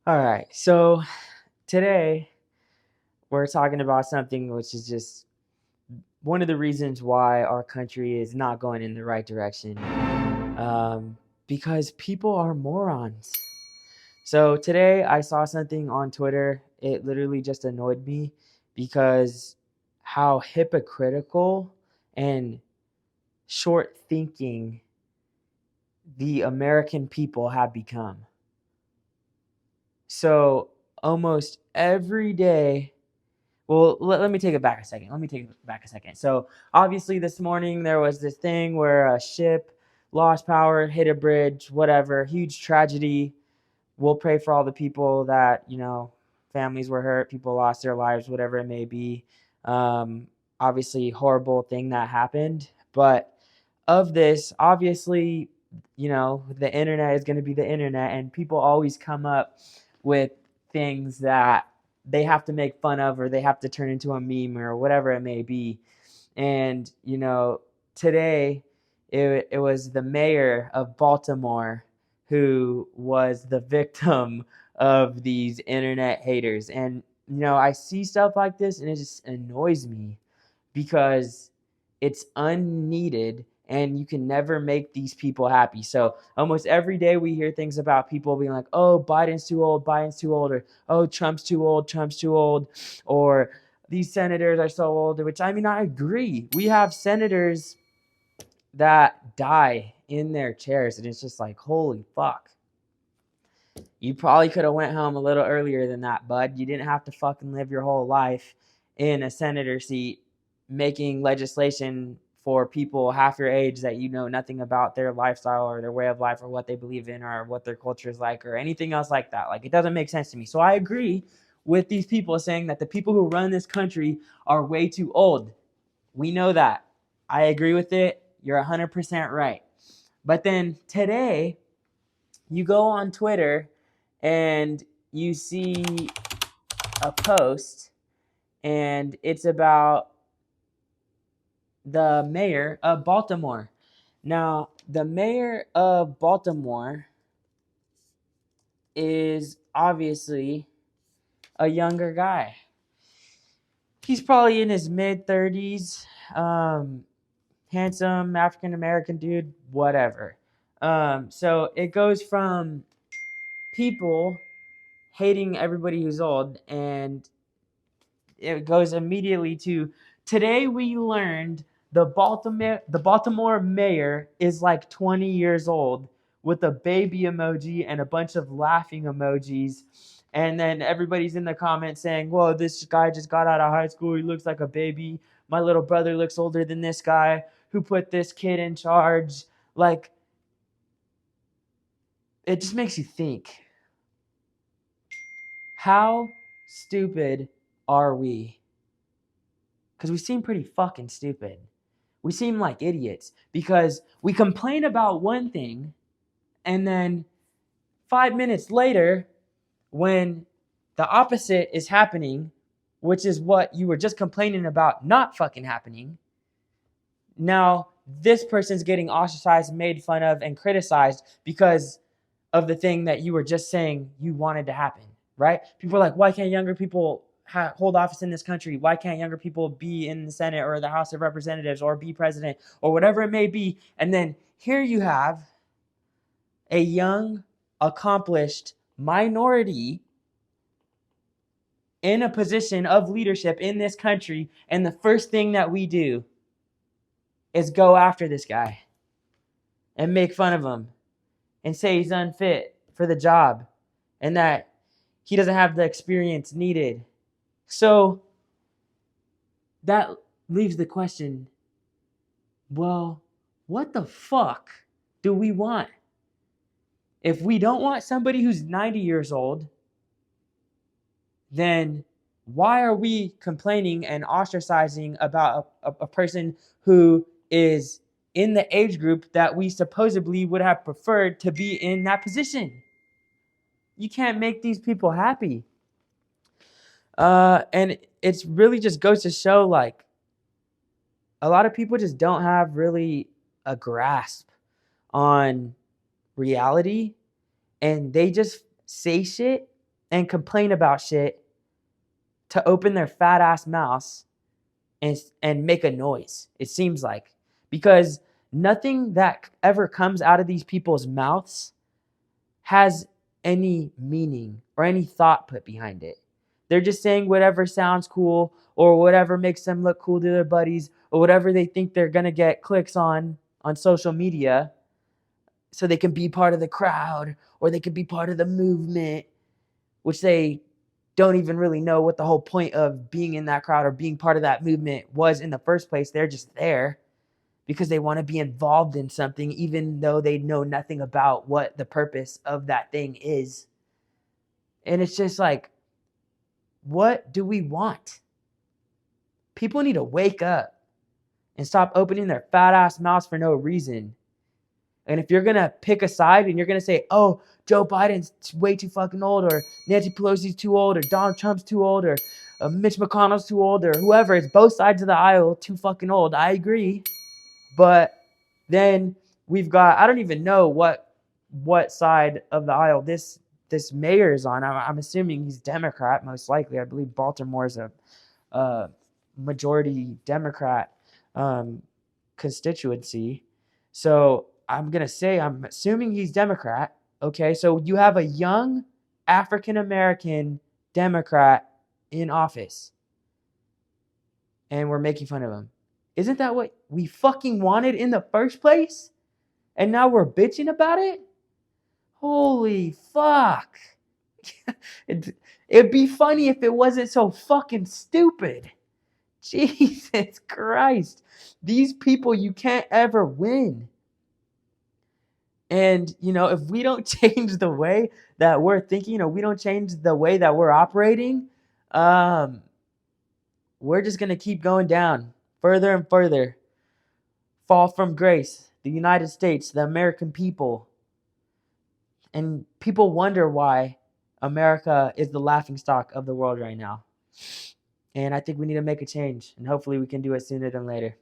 All right. So today we're talking about something which is just one of the reasons why our country is not going in the right direction. Because people are morons. So today I saw something on Twitter. It literally just annoyed me because how hypocritical and short thinking the American people have become. So almost every day, well, let me take it back a second. So obviously this morning there was this thing where a ship lost power, hit a bridge, whatever, huge tragedy. We'll pray for all the people that, families were hurt, people lost their lives, whatever it may be. Um, Obviously, horrible thing that happened. But of this, obviously, the internet is going to be the internet, and people always come up with things that they have to make fun of or they have to turn into a meme or whatever it may be. And, today it was the mayor of Baltimore who was the victim of these internet haters. And, I see stuff like this and it just annoys me because it's unneeded and you can never make these people happy. So almost every day we hear things about people being like, oh, Biden's too old, or oh, Trump's too old, or these senators are so old, which I mean, I agree. We have senators that die in their chairs and it's just like, holy fuck. You probably could have went home a little earlier than that, bud. You didn't have to fucking live your whole life in a senator seat making legislation for people half your age that you know nothing about their lifestyle or their way of life or what they believe in or what their culture is like or anything else like that. Like, it doesn't make sense to me. So I agree with these people saying that the people who run this country are way too old. We know that. I agree with it. You're 100% right. But then today, you go on Twitter and you see a post and it's about the mayor of Baltimore. Now, the mayor of Baltimore is obviously a younger guy. He's probably in his mid 30s, handsome African American dude, whatever. So it goes from people hating everybody who's old, and it goes immediately to today we learned the Baltimore mayor is like 20 years old with a baby emoji and a bunch of laughing emojis. And then everybody's in the comments saying, whoa, this guy just got out of high school. He looks like a baby. My little brother looks older than this guy. Who put this kid in charge? Like, it just makes you think. How stupid are we? Because we seem pretty fucking stupid. We seem like idiots because we complain about one thing and then 5 minutes later, when the opposite is happening, which is what you were just complaining about not fucking happening, now this person's getting ostracized, made fun of, and criticized because of the thing that you were just saying you wanted to happen, right? People are like, why can't younger people hold office in this country? Why can't younger people be in the Senate or the House of Representatives or be president or whatever it may be? And then here you have a young, accomplished minority in a position of leadership in this country, and the first thing that we do is go after this guy and make fun of him and say he's unfit for the job and that he doesn't have the experience needed. So that leaves the question, well, what the fuck do we want? If we don't want somebody who's 90 years old, then why are we complaining and ostracizing about a person who is in the age group that we supposedly would have preferred to be in that position? You can't make these people happy. And it's really just goes to show, like, a lot of people just don't have really a grasp on reality, and they just say shit and complain about shit to open their fat ass mouths and make a noise, it seems like. Because nothing that ever comes out of these people's mouths has any meaning or any thought put behind it. They're just saying whatever sounds cool or whatever makes them look cool to their buddies or whatever they think they're going to get clicks on social media so they can be part of the crowd or they can be part of the movement, which they don't even really know what the whole point of being in that crowd or being part of that movement was in the first place. They're just there because they want to be involved in something, even though they know nothing about what the purpose of that thing is. And it's just like, what do we want? People need to wake up and stop opening their fat ass mouths for no reason. And if you're going to pick a side and you're going to say, oh, Joe Biden's way too fucking old, or Nancy Pelosi's too old, or Donald Trump's too old, or Mitch McConnell's too old, or whoever, it's both sides of the aisle too fucking old. I agree. But then we've got, I don't even know what side of the aisle this mayor is on. I'm assuming he's Democrat, most likely. I believe Baltimore is a majority Democrat constituency. So I'm assuming he's Democrat. Okay, so you have a young African-American Democrat in office, and we're making fun of him. Isn't that what we fucking wanted in the first place? And now we're bitching about it? Holy fuck. It'd be funny if it wasn't so fucking stupid. Jesus Christ. These people, you can't ever win. And, if we don't change the way that we're thinking, or we don't change the way that we're operating, we're just going to keep going down further and further. Fall from grace, the United States, the American people. And people wonder why America is the laughingstock of the world right now. And I think we need to make a change. And hopefully we can do it sooner than later.